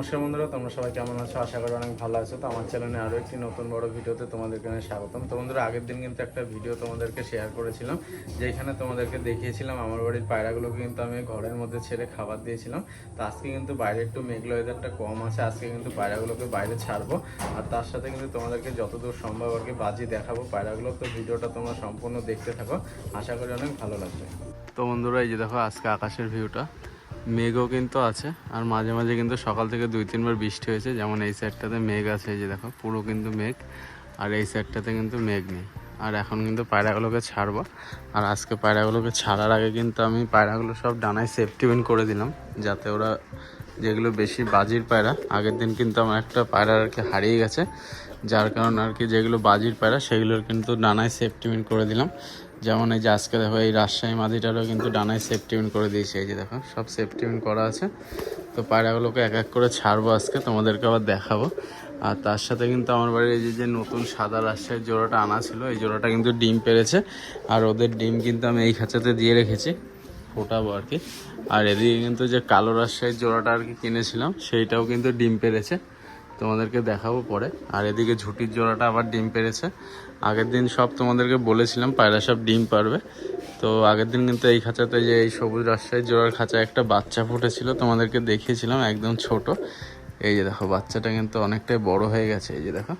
নমস্কার বন্ধুরা, তোমরা সবাই কেমন আছো? আশা করি অনেক ভালো আছো। তো আমার চ্যানেলে আরও একটি নতুন বড় ভিডিওতে তোমাদেরকে স্বাগতম। তো বন্ধুরা, আগের দিন কিন্তু একটা ভিডিও তোমাদেরকে শেয়ার করেছিলাম, যেখানে তোমাদেরকে দেখিয়েছিলাম আমার বাড়ির পায়রাগুলোকে কিন্তু আমি ঘরের মধ্যে ছেড়ে খাবার দিয়েছিলাম। তো আজকে কিন্তু বাইরে একটু মেঘলা ওয়েদারটা কম আছে, আজকে কিন্তু পায়রাগুলোকে বাইরে ছাড়বো, আর তার সাথে কিন্তু তোমাদেরকে যতদূর সম্ভব আর কি বাজি দেখাবো পায়রাগুলো। তো ভিডিওটা তোমরা সম্পূর্ণ দেখতে থাকো, আশা করি অনেক ভালো লাগবে। তো বন্ধুরা, এই যে দেখো আজকে আকাশের ভিউটা, মেঘও কিন্তু আছে, আর মাঝে মাঝে কিন্তু সকাল থেকে 2-3 বার বৃষ্টি হয়েছে। যেমন এই সাইডটাতে মেঘ আছে, এই যে দেখো পুরো কিন্তু মেঘ, আর এই সাইডটাতে কিন্তু মেঘ নেই। আর এখন কিন্তু পায়রাগুলোকে ছাড়বো, আর আজকে পায়রাগুলোকে ছাড়ার আগে কিন্তু আমি পায়রাগুলো সব ডানায় সেফটি পিন করে দিলাম, যাতে ওরা যেগুলো বেশি বাজির পায়রা, আগের দিন কিন্তু আমার একটা পায়রা আর কি হারিয়ে গেছে, যার কারণে আর কি যেগুলো বাজির পায়রা সেগুলোর কিন্তু ডানায় সেফটি পিন করে দিলাম। যেমন এই যে আজকে দেখো এই রাজশাহী মাদিটারও কিন্তু ডানায় সেফটি পিন করে দিয়েছে, এই যে দেখো সব সেফটি পিন করা আছে। তো পায়রাগুলোকে এক এক করে ছাড়বো আজকে, তোমাদেরকে আবার দেখাবো। আর তার সাথে কিন্তু আমার বাড়ির এই যে নতুন সাদা রাজশাহীর জোড়াটা আনা ছিল, এই জোড়াটা কিন্তু ডিম পেড়েছে, আর ওদের ডিম কিন্তু আমি এই খাঁচাতে দিয়ে রেখেছি, ফোটাবো আর কি। আর এদিকে কিন্তু যে কালো রাজশাহীর জোড়াটা আর কি কিনেছিলাম, সেইটাও কিন্তু ডিম পেড়েছে, তোমাদেরকে দেখাবো পরে। আর এদিকে ঝুটির জোড়াটা আবার ডিম পেড়েছে। আগের দিন সব তোমাদেরকে বলেছিলাম পায়রা সব ডিম পারবে। তো আগের দিন কিন্তু এই খাঁচাতে যে এই সবুজ রাজশাহী জোড়ার খাঁচায় একটা বাচ্চা ফুটেছিল, তোমাদেরকে দেখিয়েছিলাম, একদম ছোট। এই যে দেখো বাচ্চাটা কিন্তু অনেকটাই বড় হয়ে গেছে, এই যে দেখো,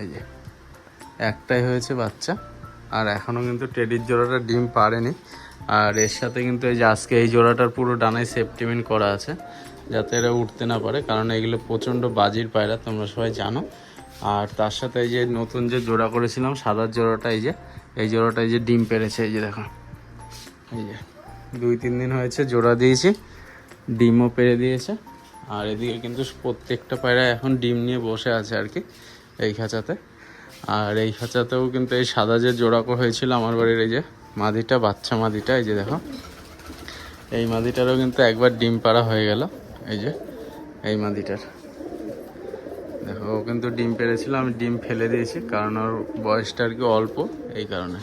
এই যে একটাই হয়েছে বাচ্চা, আর এখনও কিন্তু টেডির জোড়াটা ডিম পারেনি। আর এর সাথে কিন্তু এই যে আজকে এই জোড়াটার পুরো ডানায় সেফটিমিন করা আছে, যাতে এরা উঠতে না পারে, কারণ এগুলো প্রচণ্ড বাজির পায়রা, তোমরা সবাই জানো। আর তার সাথে এই যে নতুন যে জোড়া করেছিলাম সাদার জোড়াটা, এই যে এই জোড়াটা এই যে ডিম পেড়েছে, এই যে দেখো, এই যে 2-3 দিন হয়েছে জোড়া দিয়েছি, ডিমও পেড়ে দিয়েছে। আর এদিকে কিন্তু প্রত্যেকটা পায়রা এখন ডিম নিয়ে বসে আছে আর কি এই খাঁচাতে। আর এই খাঁচাতেও কিন্তু এই সাদা যে জোড়া হয়েছিল আমার বাড়ির, এই যে মাদিটা, বাচ্চা মাদিটা, এই যে দেখো এই মাদিটারও কিন্তু একবার ডিম পাড়া হয়ে গেল, এই যে এই মাদিটার দেখো, ও কিন্তু ডিম পেড়েছিল, আমি ডিম ফেলে দিয়েছি কারণ ওর বয়সটা আর কি অল্প, এই কারণে।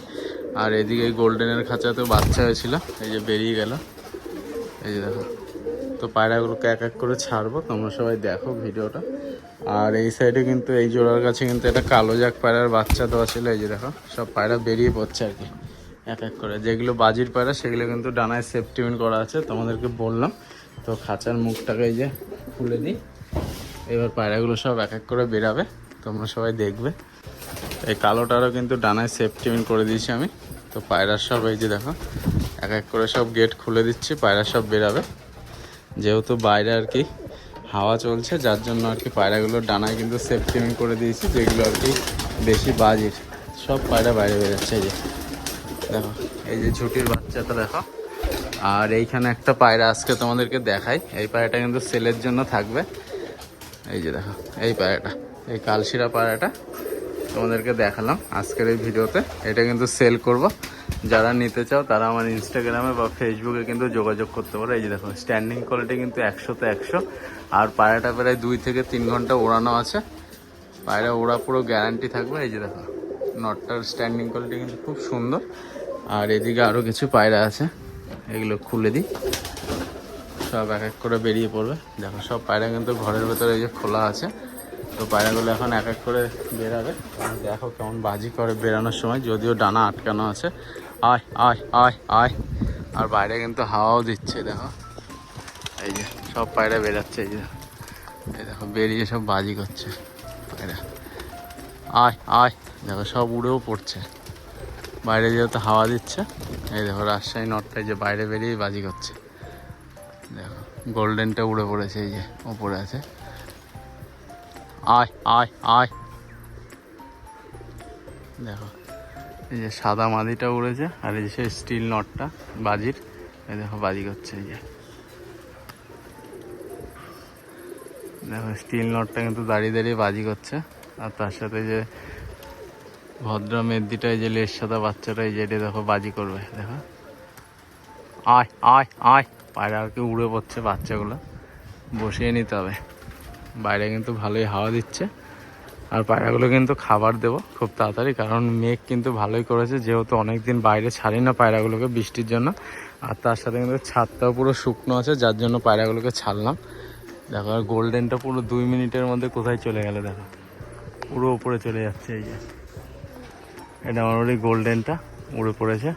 আর এদিকে এই গোল্ডেনের খাঁচাতেও বাচ্চা হয়েছিল, এই যে বেরিয়ে গেল, এই যে দেখো। তো পায়রাগুলোকে এক এক করে ছাড়বো, তোমরা সবাই দেখো ভিডিওটা। আর এই সাইডে কিন্তু এই জোড়ার কাছে কিন্তু একটা কালো জাক পায়রার বাচ্চা দেওয়া ছিল, এই যে দেখো সব পায়রা বেরিয়ে পড়ছে আর কি এক এক করে। যেগুলো বাজির পায়রা সেগুলো কিন্তু ডানায় সেফটিপিন করা আছে, তোমাদেরকে বললাম। তো খাঁচার মুখটাকে এই যে খুলে দিই, এবার পায়রাগুলো সব এক এক করে বেরাবে, তোমরা সবাই দেখবে। এই কালোটারও কিন্তু ডানায় সেফটিপিন করে দিয়েছি আমি। তো পায়রার সব এই যে দেখো এক এক করে সব গেট খুলে দিচ্ছি, পায়রা সব বেরাবে। যেহেতু বাইরে আর কি হাওয়া চলছে, যার জন্য আর কি পায়রাগুলোর ডানায় কিন্তু সেফটিপিন করে দিয়েছি, যেগুলো আর কি বেশি বাজির, সব পায়রা বাইরে বেরোচ্ছে। এই যে দেখো এই যে ঝুটির বাচ্চাটা দেখো। আর এইখানে একটা পায়রা আজকে তোমাদেরকে দেখাই, এই পায়রাটা কিন্তু সেলের জন্য থাকবে, এই যে দেখো এই পায়রাটা, এই কালশিরা পায়রাটা তোমাদেরকে দেখালাম আজকের এই ভিডিওতে। এটা কিন্তু সেল করব, যারা নিতে চাও তারা আমার ইনস্টাগ্রামে বা ফেসবুকে কিন্তু যোগাযোগ করতে পারো। এই যে দেখো স্ট্যান্ডিং কোয়ালিটি কিন্তু 100-তে 100, আর পায়রাটা প্রায় 2 থেকে 3 ঘন্টা ওড়ানো আছে, পায়রা ওড়া পুরো গ্যারান্টি থাকবে। এই যে দেখো নটটার স্ট্যান্ডিং কোয়ালিটি কিন্তু খুব সুন্দর। আর এদিকে আরও কিছু পায়রা আছে, এগুলো খুলে দিই, সব এক এক করে বেরিয়ে পড়বে। দেখো সব পায়রা কিন্তু ঘরের ভেতরে এই যে খোলা আছে। তো পায়রাগুলো এখন এক এক করে বেরাবে, দেখো কেমন বাজি করে বেরানোর সময়, যদিও ডানা আটকানো আছে। আয় আয় আয় আয়, আর বাইরে কিন্তু হাওয়াও দিচ্ছে, দেখো এই যে সব পায়রা বেরাচ্ছে, এই যে এই দেখো বেরিয়ে সব বাজি করছে পায়রা। আয় আয়, দেখো সব উড়েও পড়ছে বাইরে, যেহেতু হাওয়া দিচ্ছে। এই দেখো রাজশাহী নটটাই যে বাইরে বেরিয়ে বাজি করছে, দেখো গোল্ডেনটা উড়ে পড়েছে, এই যে ওপরে আছে। আয় আয় আয়, দেখো এই যে সাদা মাদিটা উড়েছে, আর এই যে স্টিল নটটা বাজির, এই দেখো বাজি করছে, এই যে দেখো স্টিল নটটা কিন্তু দাঁড়িয়ে দাঁড়িয়ে বাজি করছে। আর তার সাথে যে ভদ্র মেদিটা, এই যে লেজ সাদা বাচ্চাটা, এই যে এটা দেখো বাজি করবে, দেখো আয় আয় আয়, পায়রা আর কি উড়ে পড়ছে, বাচ্চাগুলো বসিয়ে নিতে হবে। বাইরে কিন্তু ভালোই হাওয়া দিচ্ছে, আর পায়রাগুলো কিন্তু খাবার দেবো খুব তাড়াতাড়ি, কারণ মেঘ কিন্তু ভালোই করেছে, যেহেতু অনেক দিন বাইরে ছাড়ি না পায়রাগুলোকে বৃষ্টির জন্য। আর তার সাথে কিন্তু ছাদটাও পুরো শুকনো আছে, যার জন্য পায়রাগুলোকে ছাড়লাম। দেখো আর গোল্ডেনটা পুরো 2 মিনিটের মধ্যে কোথায় চলে গেল দেখো, পুরো উপরে চলে যাচ্ছে। এই যে এটা আমার ওই গোল্ডেনটা উড়ে পড়েছে।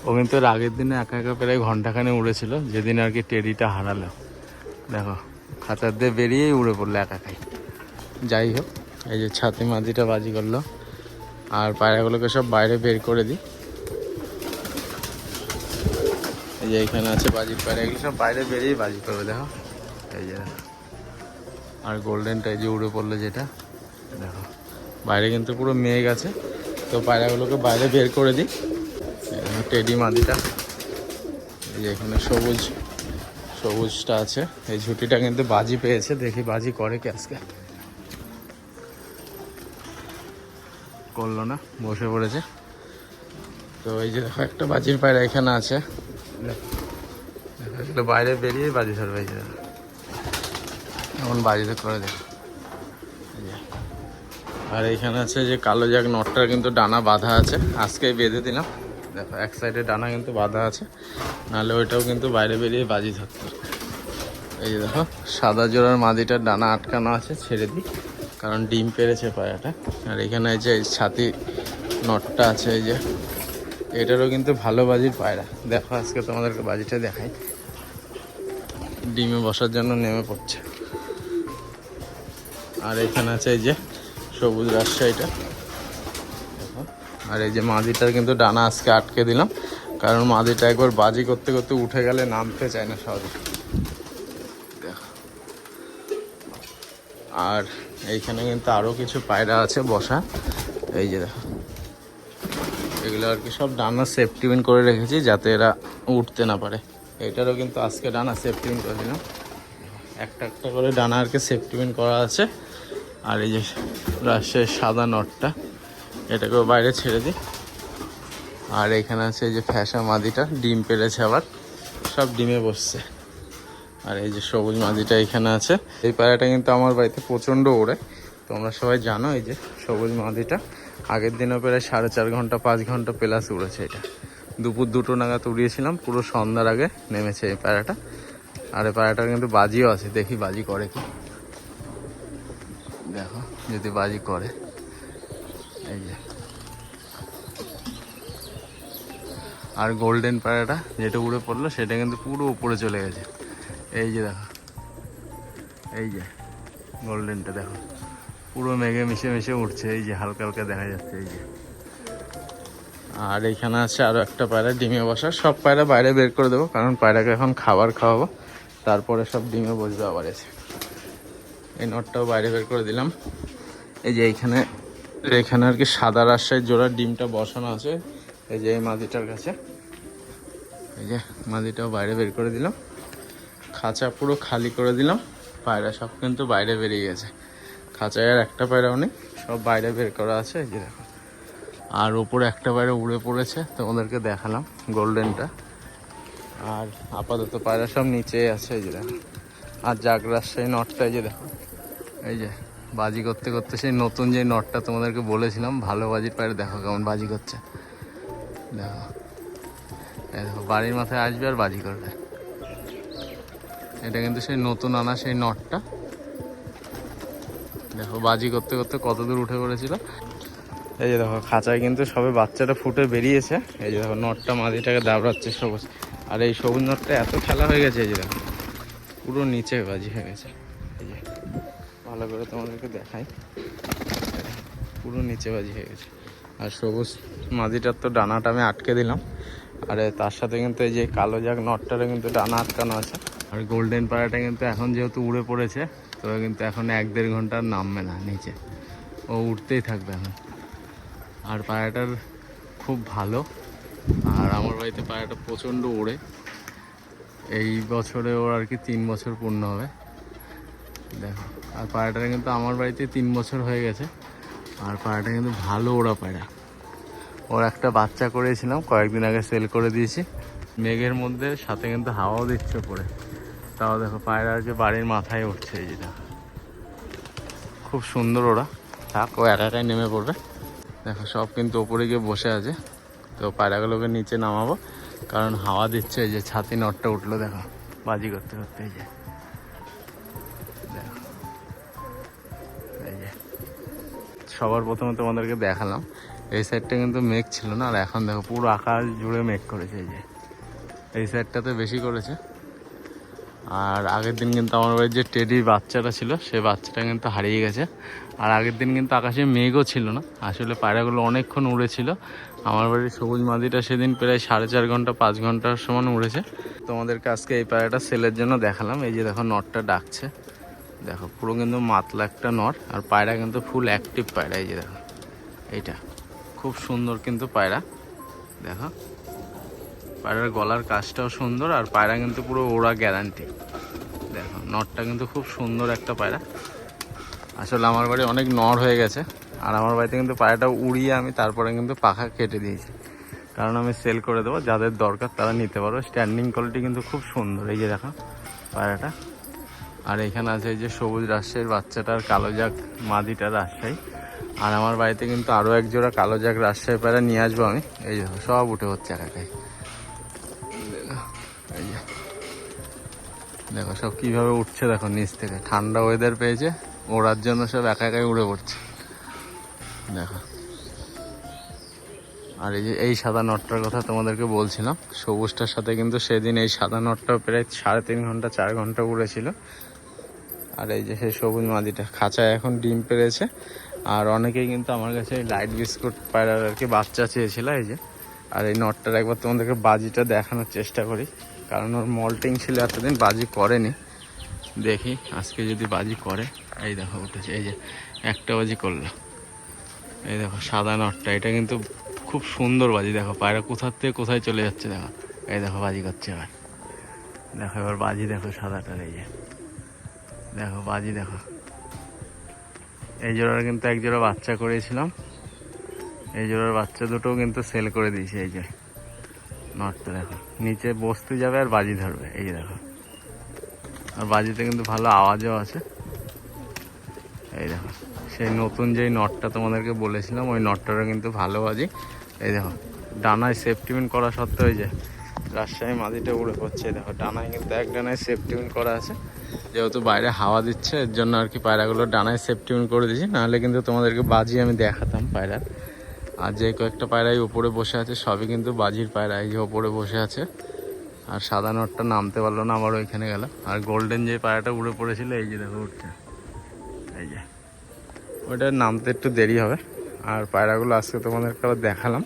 ও কিন্তু এর আগের দিনে একা একা প্রায় ঘন্টাখানে উড়েছিল, যেদিন আর কি টেডিটা হারালো। দেখো খাঁচার দিয়ে বেরিয়েই উড়ে পড়লো একাকাই। যাই হোক, এই যে ছাতি মাঝিটা বাজি করলো। আর পায়রাগুলোকে সব বাইরে বের করে দিই। এই যে এখানে আছে বাজির পায়রা, এগুলো সব বাইরে বেরিয়েই বাজি করবে। দেখো এই যে, আর গোল্ডেনটা এই যে উড়ে পড়লো যেটা, দেখো বাইরে কিন্তু পুরো মেঘ আছে। তো পায়রাগুলোকে বাইরে বের করে দিই। টেডি মাদিটা এই যে এখানে সবুজটা আছে, এই ঝুটিটা কিন্তু বাজি পেয়েছে। দেখি বাজি করে কি আজকে। করলো না, বসে পড়েছে। তো এই যে দেখো একটা বাজির পায়রা এখানে আছে, দেখো বাইরে বেরিয়ে বাজি ধরবে। এই যে এমন বাজিতে করে দেখো। আর এইখানে আছে যে কালো জাগ নটটার কিন্তু ডানা বাঁধা আছে, আজকেই বেঁধে দিলাম। দেখো এক সাইডে ডানা কিন্তু বাঁধা আছে, নাহলে ওইটাও কিন্তু বাইরে বেরিয়ে বাজি ধরতো। এই যে দেখো সাদা জোড়ার মাদিটার ডানা আটকানো আছে, ছেড়ে দিই কারণ ডিম পেরেছে পায়রাটা। আর এখানে এই যে ছাতি নটটা আছে, এই যে এটারও কিন্তু ভালো বাজির পায়রা। দেখো আজকে তোমাদেরকে বাজিটা দেখাই। ডিমে বসার জন্য নেমে পড়ছে। আর এখানে আছে এই যে সবুজ রাজশাহীটা, দেখো। আর এই যে মাদিটার কিন্তু ডানা আজকে আটকে দিলাম, কারণ মাদিটা একবার বাজি করতে করতে উঠে গেলে নামতে চায় না সহজে। দেখো আর এইখানে কিন্তু আরও কিছু পায়রা আছে বসা। এই যে দেখো এগুলো আর কি সব ডানা সেফটিপিন করে রেখেছি যাতে এরা উঠতে না পারে। এটারও কিন্তু আজকে ডানা সেফটিপিন করে দিলাম। একটা একটা করে ডানা আর কি সেফটিপিন করা আছে। আর এই যে রাজশাহীর সাদা নটটা, এটাকেও বাইরে ছেড়ে দিই। আর এখানে আছে এই যে ফ্যাসা মাদিটা, ডিম পেড়েছে আবার, সব ডিমে বসছে। আর এই যে সবুজ মাদিটা এখানে আছে। এই পায়রাটা কিন্তু আমার বাড়িতে প্রচণ্ড ওড়ে, তোমরা সবাই জানো। এই যে সবুজ মাদিটা আগের দিনও প্রায় 4.5 ঘন্টা 5 ঘন্টা প্লাস উড়েছে। এটা দুপুর 2টো নাগাদ উড়িয়েছিলাম, পুরো সন্ধ্যার আগে নেমেছে এই পায়রাটা। আর এই পায়রাটার কিন্তু বাজিও আছে, দেখি বাজি করে কি। দেখো যদি বাজি করে। এই যে আর গোল্ডেন পায়রাটা যেটা উড়ে পড়লো সেটা কিন্তু পুরো উপরে চলে গেছে। এই যে দেখো, এই যে গোল্ডেনটা দেখো পুরো মেঘে মিশে মিশে উঠছে। এই যে হালকা হালকা দেখা যাচ্ছে। এই যে আর এইখানে আছে আরও একটা পায়রা ডিমে বসা। সব পায়রা বাইরে বের করে দেবো, কারণ পায়রাকে এখন খাবার খাওয়াবো, তারপরে সব ডিমে বসবে আবার এসে। এই নটটাও বাইরে বের করে দিলাম। এই যে এখানে আর কি সাদা রাজশাহীর জোড়ার ডিমটা বসানো আছে, এই যে এই মাদিটার কাছে। এই যে মাদিটাও বাইরে বের করে দিলাম, খাঁচা পুরো খালি করে দিলাম। পায়রা সব কিন্তু বাইরে বেরিয়ে গেছে, খাঁচায় আর একটা পায়রাও নেই, সব বাইরে বের করা আছে। এই যে দেখো, আর ওপরে একটা পায়রা উড়ে পড়েছে, তোমাদেরকে দেখালাম গোল্ডেনটা। আর আপাতত পায়রা সব নিচেই আছে। এই যে দেখো, আর জাগ রাজশাহী নটটা এই যে দেখো, এই যে বাজি করতে করতে সেই নতুন যে নটটা তোমাদেরকে বলেছিলাম ভালো বাজির পায়রা, দেখো কেমন বাজি করছে। দেখো দেখো বাড়ির মাথায় আসবে আর বাজি করবে। এটা কিন্তু সেই নতুন আনা সেই নটটা, দেখো বাজি করতে করতে কত দূর উঠে পড়েছিল। এই যে দেখো খাঁচায় কিন্তু সবে বাচ্চাটা ফুটে বেরিয়েছে। এই যে দেখো নটটা মাদিটাকে দাবড়াচ্ছে সবুজ। আর এই সবুজ নটটা এত খেলা হয়ে গেছে, এই যে দেখো পুরো নিচে বাজি হয়ে গেছে। এই যে ভালো করে তোমাদেরকে দেখাই, পুরো নিচে বাজি হয়ে গেছে। আর সবুজ মাদিটার তো ডানাটা আমি আটকে দিলাম। আর তার সাথে কিন্তু এই যে কালো জাগ নটটারে কিন্তু ডানা আটকানো আছে। আর গোল্ডেন পায়রাটা কিন্তু এখন যেহেতু উড়ে পড়েছে, তো কিন্তু এখন 1-1.5 ঘন্টার নামবে না নিচে, ও উঠতেই থাকবে এখন। আর পায়রাটার খুব ভালো। আর আমার বাড়িতে পায়রাটা প্রচণ্ড ওড়ে। এই বছরে ওর আর কি 3 বছর পূর্ণ হবে। দেখো আর পায়রাটা কিন্তু আমার বাড়িতে 3 বছর হয়ে গেছে। আর পায়রাটা কিন্তু ভালো ওড়া পায়রা। ওর একটা বাচ্চা করেছিলাম, কয়েকদিন আগে সেল করে দিয়েছি। মেঘের মধ্যে সাথে কিন্তু হাওয়াও দিচ্ছে পড়ে, তাও দেখো পায়রা আর কি বাড়ির মাথায় উঠছে। এই যেটা খুব সুন্দর। ওরা থাক, ও একা একাই নেমে পড়বে। দেখো সব কিন্তু ওপরে গিয়ে বসে আছে। তো পায়রাগুলোকে নিচে নামাবো, কারণ হাওয়া দিচ্ছে। এই যে ছাতি নটটা উঠলো দেখো বাজি করতে করতে। এই যে সবার প্রথমে তোমাদেরকে দেখালাম এই সাইডটা কিন্তু মেঘ ছিল না, আর এখন দেখো পুরো আকাশ জুড়ে মেঘ করেছে। এই যে এই সাইডটাতে বেশি করেছে। আর আগের দিন কিন্তু আমার বাড়ির যে টেডি বাচ্চাটা ছিল সেই বাচ্চাটা কিন্তু হারিয়ে গেছে। আর আগের দিন কিন্তু আকাশে মেঘও ছিল না, আসলে পায়রাগুলো অনেকক্ষণ উড়েছিল। আমার বাড়ির সবুজ মাদিটা সেদিন প্রায় 4.5 ঘন্টা 5 ঘন্টার সমান উড়েছে। তোমাদেরকে আজকে এই পায়রাটা সেলের জন্য দেখালাম। এই যে দেখো নটটা ডাকছে, দেখো পুরো কিন্তু মাতলা একটা নট, আর পায়রা কিন্তু ফুল অ্যাক্টিভ পায়রা। এই যে দেখো এইটা খুব সুন্দর কিন্তু পায়রা, দেখো পায়রার গলার কাজটাও সুন্দর, আর পায়রা কিন্তু পুরো ওড়া গ্যারান্টি। দেখো নটটা কিন্তু খুব সুন্দর একটা পায়রা। আসলে আমার বাড়ি অনেক নর হয়ে গেছে, আর আমার বাড়িতে কিন্তু পায়রাটা উড়িয়ে আমি তারপরে কিন্তু পাখা কেটে দিয়েছি, কারণ আমি সেল করে দেবো, যাদের দরকার তারা নিতে পারো। স্ট্যান্ডিং কোয়ালিটি কিন্তু খুব সুন্দর। এই যে দেখো পায়রাটা। আর এখানে আছে এই যে সবুজ রাজশাহীর বাচ্চাটার কালো জাগ মাদিটা রাজশাহী। আর আমার বাড়িতে কিন্তু আরও এক জোড়া কালো জাগ রাজশাহী পায়রা নিয়ে আসবো আমি। এই দেখো সব উঠে হচ্ছে একাকাই, এই যে দেখো সব কীভাবে উঠছে, দেখো নিচ থেকে ঠান্ডা ওয়েদার পেয়েছে, ওড়ার জন্য সব একা একাই উড়ে পড়ছে দেখো। আর এই যে এই সাদা নটটার কথা তোমাদেরকে বলছিলাম, সবুজটার সাথে কিন্তু সেদিন এই সাদা নটটাও প্রায় 3.5 ঘন্টা 4 ঘন্টা উড়েছিল। আর এই যে সেই সবুজ মাদিটা খাঁচায় এখন ডিম পেড়েছে। আর অনেকেই কিন্তু আমার কাছে লাইট বিস্কুট পায়রার আর কি বাচ্চা চেয়েছিল। এই যে আর এই নটটার একবার তোমাদেরকে বাজিটা দেখানোর চেষ্টা করি, কারণ ওর মল্টিং ছিল এতদিন, বাজি করেনি। দেখি আজকে যদি বাজি করে। এই দেখো উঠেছে, এই যে একটা বাজি করলো। এই দেখো সাদা নটটা, এটা কিন্তু খুব সুন্দর বাজি। দেখো পায়রা কোথার থেকে কোথায় চলে যাচ্ছে, দেখো এই দেখো বাজি করছে এবার। দেখো এবার বাজি দেখো সাদাটার, এই যে দেখো বাজি দেখো। এই জোড়ার কিন্তু এক জোড়া বাচ্চা করেছিলাম, এই জোড়ার বাচ্চা দুটোও কিন্তু সেল করে দিয়েছি। এই যে নটটা দেখো নিচে বসতে যাবে আর বাজি ধরবে। এই যে দেখো, আর বাজিতে কিন্তু ভালো আওয়াজও আছে। এই দেখো সেই নতুন যেই নটটা তোমাদেরকে বলেছিলাম ওই নটটারও কিন্তু ভালো বাজি। এই দেখো ডানায় সেফটিপিন করা সত্ত্বেও এই যে রাজশাহী মাদিটা উড়ে পড়ছে। দেখো ডানায় কিন্তু এক ডানায় সেফটিপিন করা আছে, যেহেতু বাইরে হাওয়া দিচ্ছে এর জন্য আর কি পায়রাগুলো ডানায় সেফটিপিন করে দিয়েছি, নাহলে কিন্তু তোমাদেরকে বাজি আমি দেখাতাম পায়রার। আর যে কয়েকটা পায়রাই উপরে বসে আছে সবই কিন্তু বাজির পায়রা। এই যে ওপরে বসে আছে, আর সাদা নটটা নামতে পারলো না, আবার ওইখানে গেল। আর গোল্ডেন যে পায়রাটা উড়ে পড়েছিল এই যে দেখো উঠছে, এই যে ওইটার নামতে একটু দেরি হবে। আর পায়রাগুলো আজকে তোমাদেরকে আবার দেখালাম,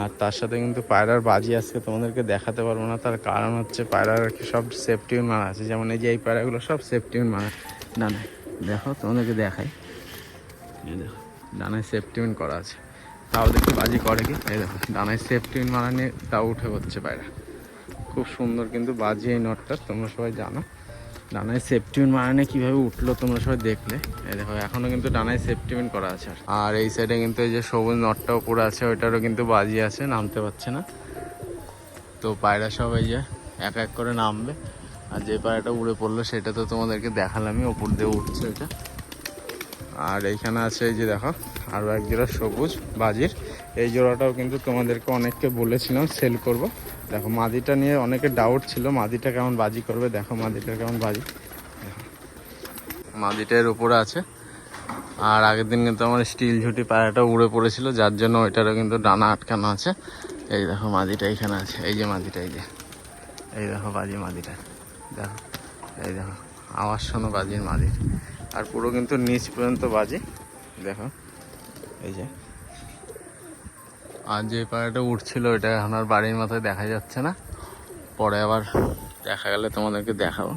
আর তার সাথে কিন্তু পায়রার বাজি আজকে তোমাদেরকে দেখাতে পারবো না। তার কারণ হচ্ছে পায়রার আর কি সব সেফটিউন মারা আছে, যেমন এই যে এই পায়রাগুলো সব সেফটিউন মারা ডানায়। দেখো তোমাদেরকে দেখাই, এই দেখো ডানায় সেফটিউন করা আছে, তাও দেখি বাজি করে কি। এই দেখো ডানায় সেফটিউন মারা নিয়ে তাও উঠে হচ্ছে পায়রা। খুব সুন্দর কিন্তু বাজি এই নটটা, তোমরা সবাই জানো। ডানায় সেফটিউন মারানে কীভাবে উঠলো তোমরা সবাই দেখলে। এই দেখো এখনও কিন্তু ডানায় সেফটিউন করা আছে। আর এই সাইডে কিন্তু এই যে সবুজ নটটা উপরে আছে, ওইটারও কিন্তু বাজি আছে, নামতে পারছে না। তো পায়রা সব এই যে এক এক করে নামবে। আর যে পায়রাটা উড়ে পড়লো সেটা তো তোমাদেরকে দেখালামই, ওপর দিয়ে উঠছে ওইটা। আর এইখানে আছে এই যে দেখো আরও এক জোড়া সবুজ বাজির। এই জোড়াটাও কিন্তু তোমাদেরকে অনেককে বলেছিলাম সেল করব। দেখো মাদিটা নিয়ে অনেকে ডাউট ছিল, মাদিটা কেমন বাজি করবে। দেখো মাদিটা কেমন বাজি, মাদিটা এর উপরে আছে। আর আগের দিন কিন্তু আমার স্টিল ঝুটি পায়রাটা উড়ে পড়েছিল, যার জন্য ওইটারও কিন্তু ডানা আটকানো আছে। এই দেখো মাদিটা এইখানে আছে, এই যে মাদিটা, এই যে এই দেখো বাজি মাদিটা দেখো। এই দেখো আওয়াজ শোনো বাজির মাদির, আর পুরো কিন্তু নিচ পর্যন্ত বাজি দেখো। এই যে আর যে পায়রাটা উঠছিল ওইটা এখন আর বাড়ির মাথায় দেখা যাচ্ছে না, পরে আবার দেখা গেলে তোমাদেরকে দেখাবো।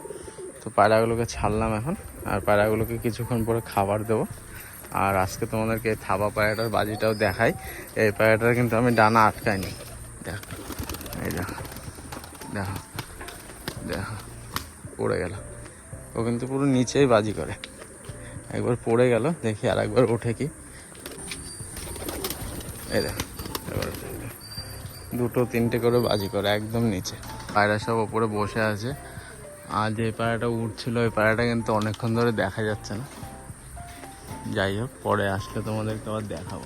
তো পায়রাগুলোকে ছাড়লাম এখন, আর পায়রাগুলোকে কিছুক্ষণ পরে খাবার দেবো। আর আজকে তোমাদেরকে এই থাবা পায়রাটার বাজিটাও দেখাই। এই পায়রাটার কিন্তু আমি ডানা আটকাইনি, দেখো এই দেখো দেখো দেখো পড়ে গেল। ও কিন্তু পুরো নিচেই বাজি করে, একবার পড়ে গেল, দেখি আর একবার ওঠে কি। এই দেখো এবার দুটো তিনটে করে বাজি করে একদম নিচে। পায়রা সব ওপরে বসে আছে। আর যে পায়রাটা উঠছিল ওই পায়রাটা কিন্তু অনেকক্ষণ ধরে দেখা যাচ্ছে না। যাই হোক পরে আসলে তোমাদেরকে আবার দেখাবো।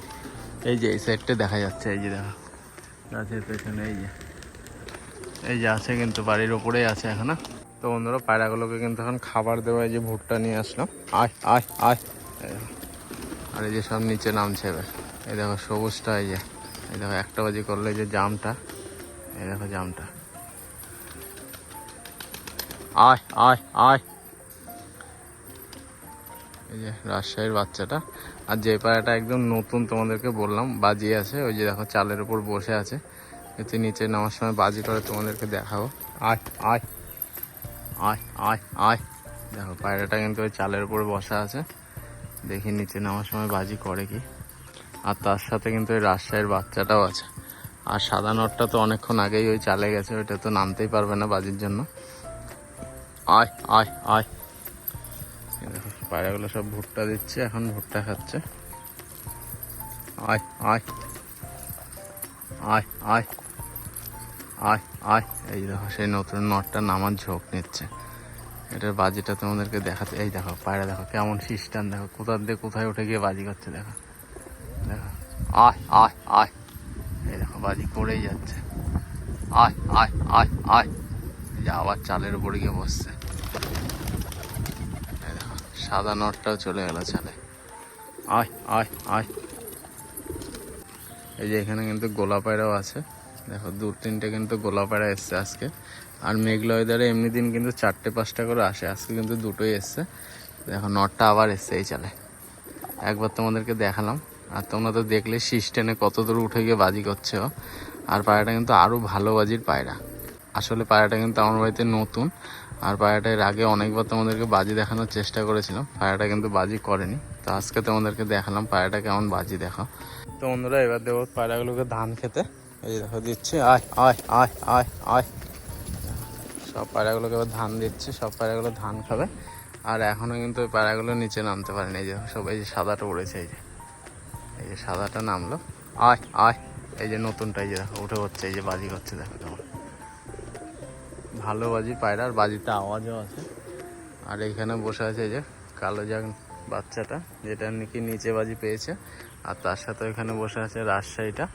এই যে এই সাইডটা দেখা যাচ্ছে, এই যে দেখো গাছের পেছনে এই যে আছে, কিন্তু বাড়ির ওপরেই আছে এখনো। তো বন্ধুরা পায়রাগুলোকে কিন্তু এখন খাবার দেওয়া, এই যে ভুট্টা নিয়ে আসলাম। আয় আয় আয়, আর এই যে সব নিচে নামছে এবার। এই দেখো সবুজটা, এই দেখো একটা বাজি করলো, এই যে জামটা, এই দেখো জামটা। আয় আয় আয়, এই যে রাজশাহীর বাচ্চাটা। আর যে পায়রাটা একদম নতুন তোমাদেরকে বললাম বাজি আছে, ওই যে দেখো চালের উপর বসে আছে, এতে নিচে নামার সময় বাজি করে তোমাদেরকে দেখাবো। আয় আয় আয় আয় আয়, দেখো পায়রাটা কিন্তু ওই চালের উপর বসা আছে, দেখি নিচে নামার সময় বাজি করে কি। আর তার সাথে কিন্তু ওই রাজশাহীর বাচ্চাটাও আছে। আর সাদা নটটা তো অনেকক্ষণ আগেই ওই চালে গেছে, ওইটা তো নামতেই পারবে না বাজির জন্য। আয় আয় আয়, দেখো পায়রাগুলো সব ভুট্টা দিচ্ছে, এখন ভুট্টা খাচ্ছে। আয় আয় আয় আয় আয় আয়, এই দেখো সেই নতুন নটটা নামার ঝোঁক নিচ্ছে। এটার বাজিটা তোমাদেরকে দেখাতে, এই দেখো পায়রা দেখো কেমন সিস্টেম, দেখো কোথার দিয়ে কোথায় উঠে গিয়ে বাজি করছে, দেখো দেখো। আয় আয় আয়, এই দেখো বাজি করেই যাচ্ছে। আয় আয় আয় আয়, এই যে আবার চালের উপরে গিয়ে বসছে। এই দেখো সাদা নটটাও চলে গেল চালে। আয় আয় আয়, এই যে এখানে কিন্তু গোলা পায়রাও আছে, দেখো 2-3টে কিন্তু গোলা পায়রা এসছে আজকে। আর মেঘলা ওয়েদারে এমনি দিন কিন্তু 4-5টা করে আসে, আজকে কিন্তু 2টোই এসছে। দেখো নটটা আবার এসছে এই চালে, একবার তোমাদেরকে দেখালাম। আর তোমরা তো দেখলে শীষ টেনে কত দূর উঠে গিয়ে বাজি করছে ও। আর পায়রাটা কিন্তু আরও ভালো বাজির পায়রা। আসলে পায়রাটা কিন্তু আমার বাড়িতে নতুন, আর পায়রাটা এর আগে অনেকবার তোমাদেরকে বাজি দেখানোর চেষ্টা করেছিলাম, পায়রাটা কিন্তু বাজি করেনি। তো আজকে তোমাদেরকে দেখালাম পায়রাটা কেমন বাজি দেখো। তো বন্ধুরা এবার দেবো পায়রাগুলোকে ধান খেতে, এই দেখো দিচ্ছে। আয় আয় আয় আয় আয়, সব পায়রাগুলোকে এবার ধান দিচ্ছে, সব পায়রাগুলো ধান খাবে। আর এখনও কিন্তু ওই পায়রাগুলো নিচে নামতে পারেনি, এই যে সব, এই যে সাদাটা উড়েছে, এই যে সাদাটা নামলো। আয় আয়, এই যে নতুনটা, এই যে দেখো উঠে হচ্ছে, এই যে বাজি করছে, দেখো কেমন ভালো বাজি পায়রা। আর বাজিতে আওয়াজও আছে। আর এইখানে বসে আছে এই যে কালো জাগ বাচ্চাটা, যেটা নাকি নিচে বাজি পেয়েছে। আর তার সাথে ওইখানে বসে আছে রাজশাহীটা,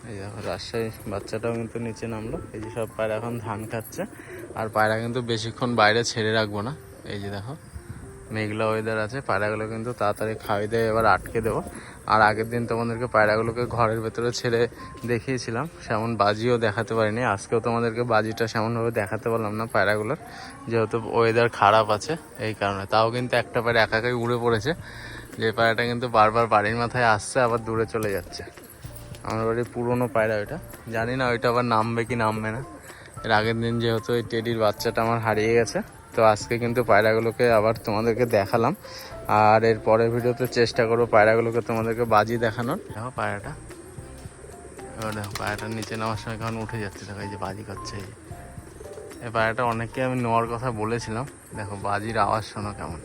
এই দেখো রাজশাহী বাচ্চাটাও কিন্তু নিচে নামলো। এই যে সব পায়রা এখন ধান খাচ্ছে। আর পায়রা কিন্তু বেশিক্ষণ বাইরে ছেড়ে রাখবো না, এই যে দেখো মেঘলা ওয়েদার আছে, পায়রাগুলো কিন্তু তাড়াতাড়ি খাওয়াই দিয়ে এবার আটকে দেবো। আর আগের দিন তোমাদেরকে পায়রাগুলোকে ঘরের ভেতরে ছেড়ে দেখিয়েছিলাম, সেমন বাজিও দেখাতে পারিনি। আজকেও তোমাদেরকে বাজিটা সেমনভাবে দেখাতে পারলাম না পায়রাগুলোর, যেহেতু ওয়েদার খারাপ আছে এই কারণে। তাও কিন্তু একটা পায়রা একাই উড়ে পড়েছে, যে পায়রাটা কিন্তু বারবার বাড়ির মাথায় আসছে আবার দূরে চলে যাচ্ছে। আমার বাড়ির পুরনো পায়রা ওইটা, জানি না ওইটা আবার নামবে কি নামবে না। এর আগের দিন যেহেতু ওই টেডির বাচ্চাটা আমার হারিয়ে গেছে, তো আজকে কিন্তু পায়রাগুলোকে আবার তোমাদেরকে দেখালাম। আর এর পরের ভিডিওতে চেষ্টা করবো পায়রাগুলোকে তোমাদেরকে বাজি দেখানোর। দেখো পায়রাটা, এবার দেখো পায়রাটার নিচে নামার সময় কেমন উঠে যাচ্ছে, দেখো এই যে বাজি করছে। এই পায়রাটা অনেককে আমি নেওয়ার কথা বলেছিলাম, দেখো বাজির আওয়াজ শোনো কেমন,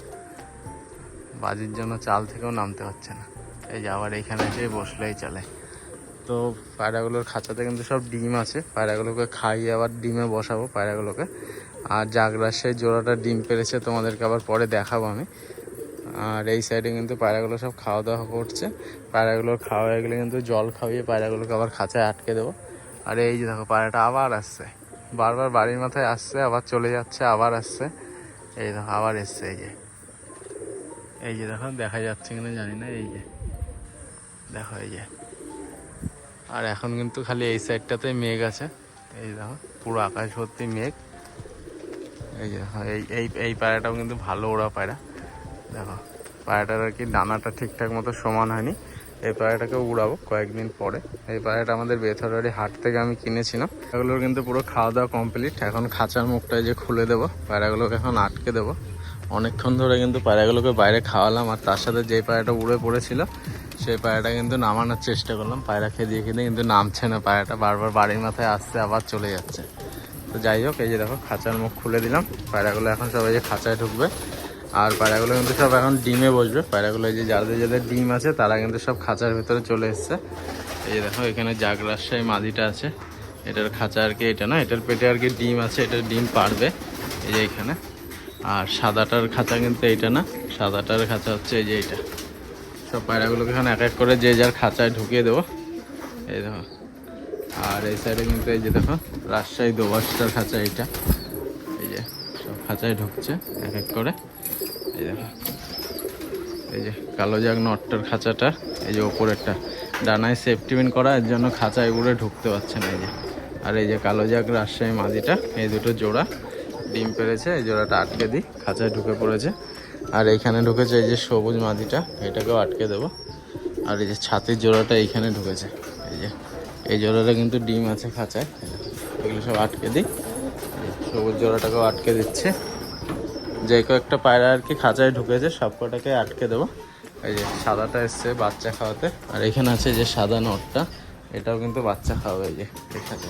বাজির জন্য চাল থেকেও নামতে পারছে না। এই যে আবার এইখানে এসে বসলো এই চালে। তো পায়রাগুলোর খাঁচাতে কিন্তু সব ডিম আছে, পায়রাগুলোকে খাইয়ে আবার ডিমে বসাবো পায়রাগুলোকে। আর জাগরার সেই জোড়াটা ডিম পেরেছে, তোমাদেরকে আবার পরে দেখাবো আমি। আর এই সাইডে কিন্তু পায়রাগুলো সব খাওয়া দাওয়া করছে। পায়রাগুলোর খাওয়া হয়ে গেলে কিন্তু জল খাইয়ে পায়রাগুলোকে আবার খাঁচায় আটকে দেবো। আর এই যে দেখো পায়রাটা আবার আসছে, বারবার বাড়ির মাথায় আসছে, আবার চলে যাচ্ছে, আবার আসছে। এই দেখো আবার এসছে, এই যে দেখো দেখা যাচ্ছে কিনা জানি না, এই যে দেখো এই যে। আর এখন কিন্তু খালি এই সাইডটাতে মেঘ আছে, এই দেখো পুরো আকাশ ভর্তি মেঘ। এই যে দেখো এই পায়রাটাও কিন্তু ভালো ওড়া পায়রা। দেখো পায়রাটার আর কি ডানাটা ঠিকঠাক মতো সমান হয়নি, এই পায়রাটাকে উড়াবো কয়েকদিন পরে। এই পায়রাটা আমাদের বেথরবাড়ি হাট থেকে আমি কিনেছিলাম। এগুলোর কিন্তু পুরো খাওয়া দাওয়া কমপ্লিট, এখন খাঁচার মুখটায় যে খুলে দেবো, পায়রাগুলোকে এখন আটকে দেবো। অনেকক্ষণ ধরে কিন্তু পায়রাগুলোকে বাইরে খাওয়ালাম। আর তার সাথে যেই পায়রাটা উড়ে পড়েছিল সেই পায়রাটা কিন্তু নামানোর চেষ্টা করলাম, পায়রা খেদিয়ে কিন্তু নামছে না, পায়রাটা বারবার বাড়ির মাথায় আসছে আবার চলে যাচ্ছে। তো যাই হোক, এই যে দেখো খাঁচার মুখ খুলে দিলাম, পায়রাগুলো এখন সব এই যে খাঁচায় ঢুকবে। আর পায়রাগুলো কিন্তু সব এখন ডিমে বসবে। পায়রাগুলো এই যে যাদের ডিম আছে তারা কিন্তু সব খাঁচার ভেতরে চলে এসছে। এই যে দেখো এখানে জাগরাশাই মাদিটা আছে, এটার খাঁচা আর কি এটা না, এটার পেটে আর কি ডিম আছে, এটার ডিম পারবে এই যে এখানে। আর সাদাটার খাঁচা কিন্তু এইটা না, সাদাটার খাঁচা হচ্ছে এই যে এইটা। সব পায়রাগুলোকে এখন এক এক করে যে যার খাঁচায় ঢুকিয়ে দেবো, এই দেখো। আর এই সাইডে কিন্তু এই যে দেখো রাজশাহী দোবাসটার খাঁচা এইটা, এই যে সব খাঁচায় ঢুকছে এক এক করে, এই দেখো। এই যে কালো জাগ নটটার খাঁচাটা, এই যে ওপরেরটা ডানায় সেফটি পিন করা, এর জন্য খাঁচায় উড়ে ঢুকতে পারছে না। এই যে আর এই যে কালো জাগ রাজশাহী মাদিটা, এই দুটো জোড়া ডিম পেড়েছে, এই জোড়াটা আটকে দিই, খাঁচায় ঢুকে পড়েছে। আর এইখানে ঢুকেছে এই যে সবুজ মাদিটা, এটাকেও আটকে দেবো। আর এই যে ছাতির জোড়াটা এইখানে ঢুকেছে, এই যে এই জোড়াটা কিন্তু ডিম আছে খাঁচায়, এগুলো সব আটকে দিই। সবুজ জোড়াটাকেও আটকে দিচ্ছে। যে কয়েকটা পায়রা আর কি খাঁচায় ঢুকেছে সব কটাকে আটকে দেবো। এই যে সাদাটা এসছে বাচ্চা খাওয়াতে, আর এখানে আছে যে সাদা নটটা, এটাও কিন্তু বাচ্চা খাওয়াবে এই যে এখানে।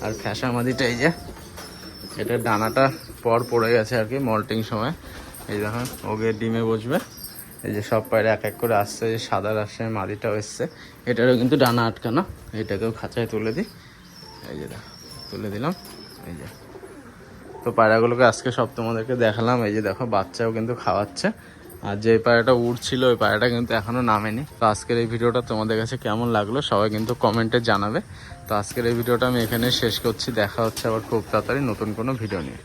আর ফ্যাসা মাদিটা এই যে এটার ডানাটা পড়ে গেছে আর কি মল্টিং সময়, এই দেখুন ওকে ডিমে বসবে। এই যে সব পায়রা এক এক করে আসছে, যে সাদা রাজশাহী মাদিটাও এসছে, এটারও কিন্তু ডানা আটকানো, এটাকেও খাঁচায় তুলে দিই। এই যে দেখো তুলে দিলাম। এই যে তো পায়রাগুলোকে আজকে সব তোমাদেরকে দেখালাম। এই যে দেখো বাচ্চাও কিন্তু খাওয়াচ্ছে। আর যে পায়রাটা উড়ছিল ওই পায়রাটা কিন্তু এখনও নামেনি। তো আজকের এই ভিডিওটা তোমাদের কাছে কেমন লাগলো সবাই কিন্তু কমেন্টে জানাবে। তো আজকের এই ভিডিওটা আমি এখানে শেষ করছি, দেখা হচ্ছে আবার খুব তাড়াতাড়ি নতুন কোনো ভিডিও নিয়ে।